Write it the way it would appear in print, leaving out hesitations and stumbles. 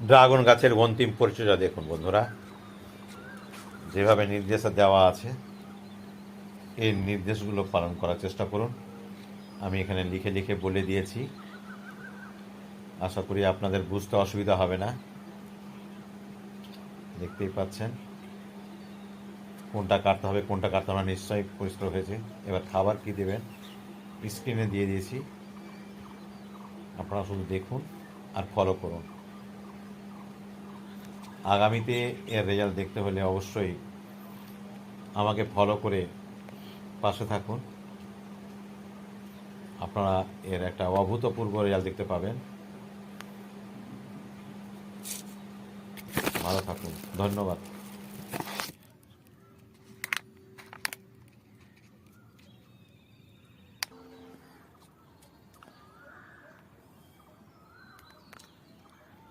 Dragon গাছের অন্তিম পরিচর্যা দেখুন বন্ধুরা, যেভাবে নির্দেশ দেওয়া আছে এই নির্দেশগুলো পালন করার চেষ্টা করুন। আমি এখানে লিখে লিখে বলে দিয়েছি, আশা করি আপনাদের বুঝতে অসুবিধা হবে না। দেখতেই পাচ্ছেন কোনটা কাটতে হবে কোনটা কাটতে হবে নিশ্চয়ই পরিষ্কার হয়েছে। এবার খাবার কি দেবেন স্ক্রিনে দিয়ে দিয়েছি, আপনারা শুধু দেখুন আর ফলো করুন। আগামীতে এর রেজাল্ট দেখতে হলে অবশ্যই আমাকে ফলো করে পাশে থাকুন, আপনারা এর একটা অভূতপূর্ব রেজাল্ট দেখতে পাবেন। ভালো থাকুন, ধন্যবাদ।